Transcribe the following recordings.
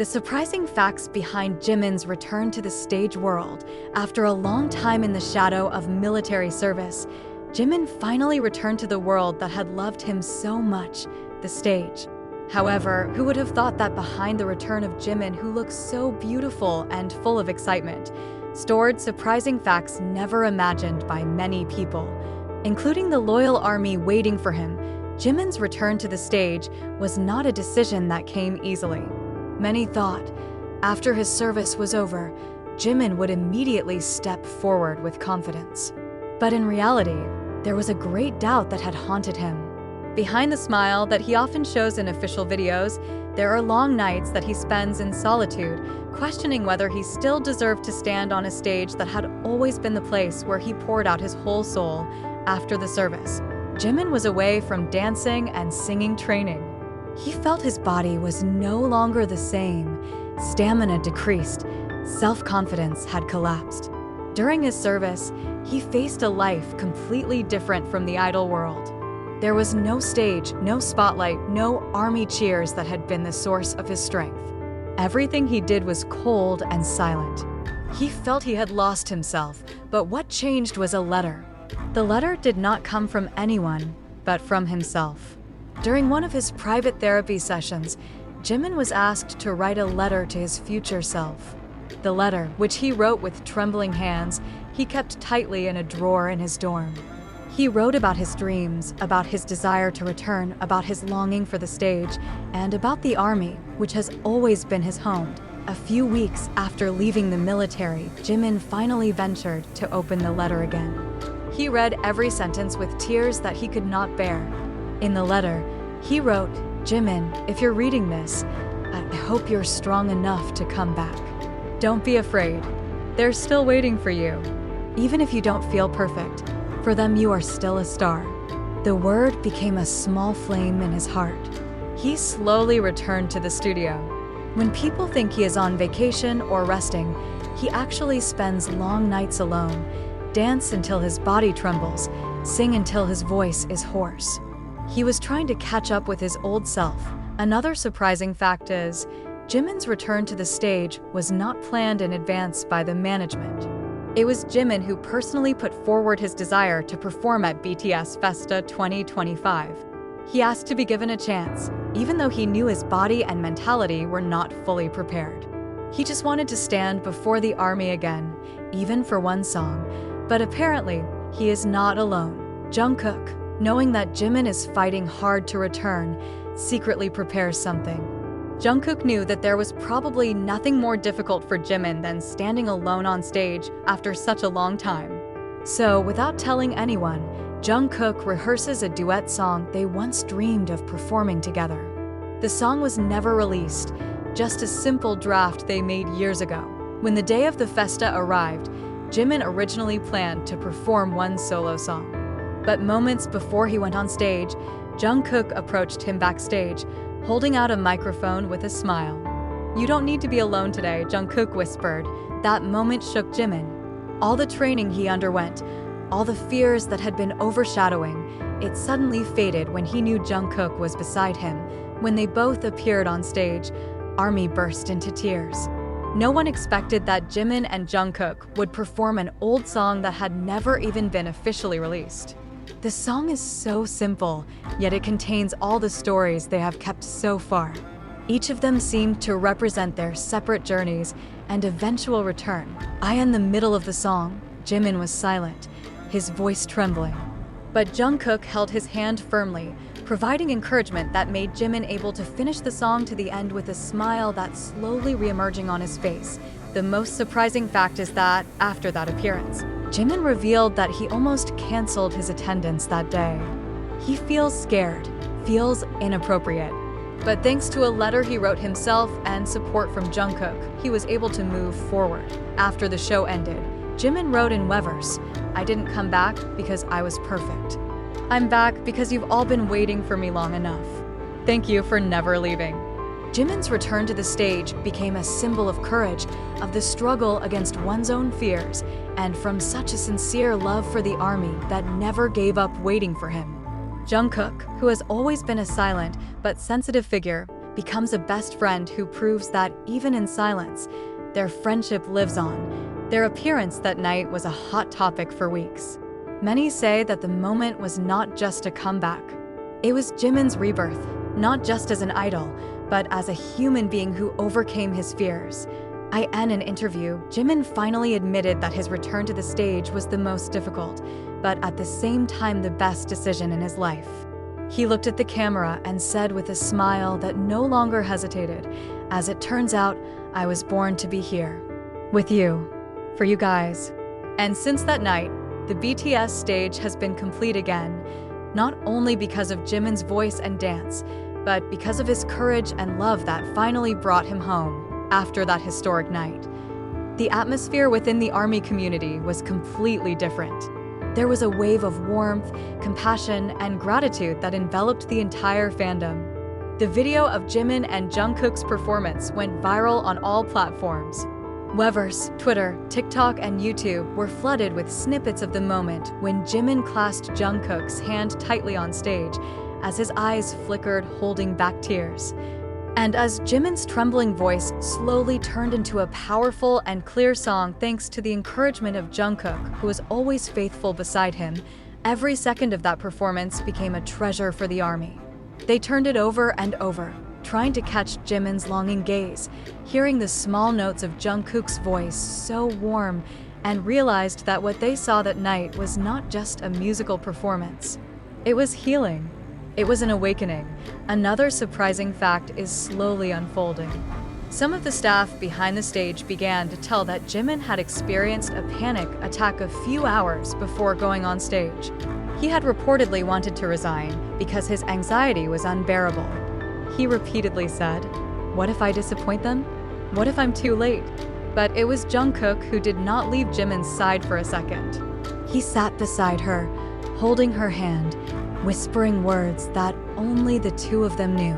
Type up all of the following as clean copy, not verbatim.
The surprising facts behind Jimin's return to the stage world. After a long time in the shadow of military service, Jimin finally returned to the world that had loved him so much, the stage. However, who would have thought that behind the return of Jimin, who looks so beautiful and full of excitement, stored surprising facts never imagined by many people, including the loyal army waiting for him. Jimin's return to the stage was not a decision that came easily. Many thought, after his service was over, Jimin would immediately step forward with confidence. But in reality, there was a great doubt that had haunted him. Behind the smile that he often shows in official videos, there are long nights that he spends in solitude, questioning whether he still deserved to stand on a stage that had always been the place where he poured out his whole soul after the service. Jimin was away from dancing and singing training. He felt his body was no longer the same. Stamina decreased. Self-confidence had collapsed. During his service, he faced a life completely different from the idol world. There was no stage, no spotlight, no army cheers that had been the source of his strength. Everything he did was cold and silent. He felt he had lost himself, but what changed was a letter. The letter did not come from anyone, but from himself. During one of his private therapy sessions, Jimin was asked to write a letter to his future self. The letter, which he wrote with trembling hands, he kept tightly in a drawer in his dorm. He wrote about his dreams, about his desire to return, about his longing for the stage, and about the army, which has always been his home. A few weeks after leaving the military, Jimin finally ventured to open the letter again. He read every sentence with tears that he could not bear. In the letter, he wrote, "Jimin, if you're reading this, I hope you're strong enough to come back. Don't be afraid. They're still waiting for you. Even if you don't feel perfect, for them you are still a star." The word became a small flame in his heart. He slowly returned to the studio. When people think he is on vacation or resting, he actually spends long nights alone, dance until his body trembles, sing until his voice is hoarse. He was trying to catch up with his old self. Another surprising fact is, Jimin's return to the stage was not planned in advance by the management. It was Jimin who personally put forward his desire to perform at BTS Festa 2025. He asked to be given a chance, even though he knew his body and mentality were not fully prepared. He just wanted to stand before the army again, even for one song. But apparently, he is not alone. Jungkook, knowing that Jimin is fighting hard to return, secretly prepares something. Jungkook knew that there was probably nothing more difficult for Jimin than standing alone on stage after such a long time. So, without telling anyone, Jungkook rehearses a duet song they once dreamed of performing together. The song was never released, just a simple draft they made years ago. When the day of the festa arrived, Jimin originally planned to perform one solo song. But moments before he went on stage, Jungkook approached him backstage, holding out a microphone with a smile. "You don't need to be alone today," Jungkook whispered. That moment shook Jimin. All the training he underwent, all the fears that had been overshadowing, it suddenly faded when he knew Jungkook was beside him. When they both appeared on stage, ARMY burst into tears. No one expected that Jimin and Jungkook would perform an old song that had never even been officially released. The song is so simple, yet it contains all the stories they have kept so far. Each of them seemed to represent their separate journeys and eventual return. In the middle of the song, Jimin was silent, his voice trembling. But Jungkook held his hand firmly, providing encouragement that made Jimin able to finish the song to the end with a smile that slowly reemerging on his face. The most surprising fact is that, after that appearance, Jimin revealed that he almost canceled his attendance that day. He feels scared, feels inappropriate. But thanks to a letter he wrote himself and support from Jungkook, he was able to move forward. After the show ended, Jimin wrote in Weverse, "I didn't come back because I was perfect. I'm back because you've all been waiting for me long enough. Thank you for never leaving." Jimin's return to the stage became a symbol of courage, of the struggle against one's own fears, and from such a sincere love for the army that never gave up waiting for him. Jungkook, who has always been a silent but sensitive figure, becomes a best friend who proves that, even in silence, their friendship lives on. Their appearance that night was a hot topic for weeks. Many say that the moment was not just a comeback. It was Jimin's rebirth, not just as an idol, but as a human being who overcame his fears. In an interview, Jimin finally admitted that his return to the stage was the most difficult, but at the same time the best decision in his life. He looked at the camera and said with a smile that no longer hesitated, "As it turns out, I was born to be here. With you. For you guys." And since that night, the BTS stage has been complete again, not only because of Jimin's voice and dance, but because of his courage and love that finally brought him home after that historic night. The atmosphere within the ARMY community was completely different. There was a wave of warmth, compassion, and gratitude that enveloped the entire fandom. The video of Jimin and Jungkook's performance went viral on all platforms. Weverse, Twitter, TikTok, and YouTube were flooded with snippets of the moment when Jimin clasped Jungkook's hand tightly on stage as his eyes flickered, holding back tears. And as Jimin's trembling voice slowly turned into a powerful and clear song thanks to the encouragement of Jungkook, who was always faithful beside him, every second of that performance became a treasure for the ARMY. They turned it over and over, trying to catch Jimin's longing gaze, hearing the small notes of Jungkook's voice so warm, and realized that what they saw that night was not just a musical performance. It was healing. It was an awakening. Another surprising fact is slowly unfolding. Some of the staff behind the stage began to tell that Jimin had experienced a panic attack a few hours before going on stage. He had reportedly wanted to resign because his anxiety was unbearable. He repeatedly said, "What if I disappoint them? What if I'm too late?" But it was Jungkook who did not leave Jimin's side for a second. He sat beside her, holding her hand, whispering words that only the two of them knew.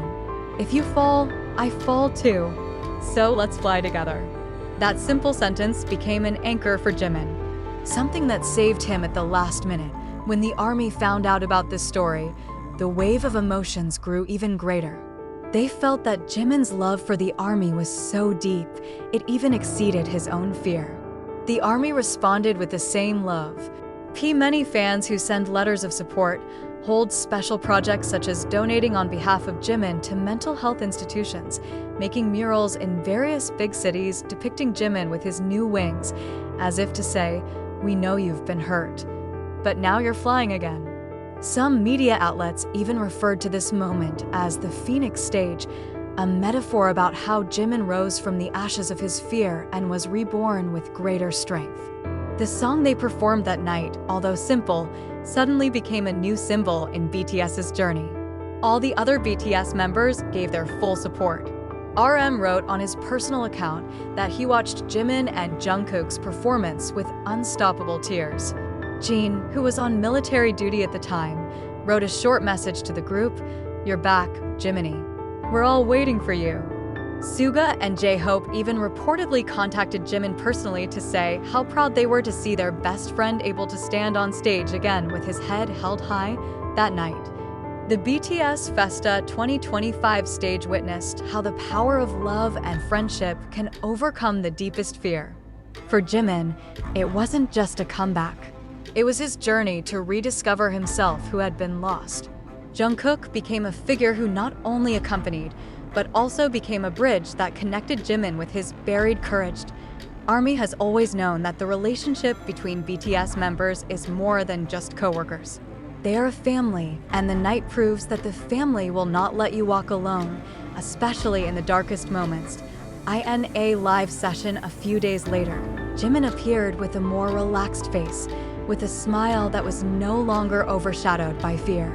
"If you fall, I fall too. So let's fly together." That simple sentence became an anchor for Jimin, something that saved him at the last minute. When the ARMY found out about this story, the wave of emotions grew even greater. They felt that Jimin's love for the ARMY was so deep, it even exceeded his own fear. The ARMY responded with the same love. Many fans who send letters of support hold special projects such as donating on behalf of Jimin to mental health institutions, making murals in various big cities depicting Jimin with his new wings, as if to say, "We know you've been hurt, but now you're flying again." Some media outlets even referred to this moment as the Phoenix stage, a metaphor about how Jimin rose from the ashes of his fear and was reborn with greater strength. The song they performed that night, although simple, suddenly became a new symbol in BTS's journey. All the other BTS members gave their full support. RM wrote on his personal account that he watched Jimin and Jungkook's performance with unstoppable tears. Jin, who was on military duty at the time, wrote a short message to the group, "You're back, Jiminy. We're all waiting for you." Suga and J-Hope even reportedly contacted Jimin personally to say how proud they were to see their best friend able to stand on stage again with his head held high that night. The BTS Festa 2025 stage witnessed how the power of love and friendship can overcome the deepest fear. For Jimin, it wasn't just a comeback. It was his journey to rediscover himself who had been lost. Jungkook became a figure who not only accompanied, but also became a bridge that connected Jimin with his buried courage. ARMY has always known that the relationship between BTS members is more than just coworkers. They are a family, and the night proves that the family will not let you walk alone, especially in the darkest moments. In a live session a few days later, Jimin appeared with a more relaxed face, with a smile that was no longer overshadowed by fear.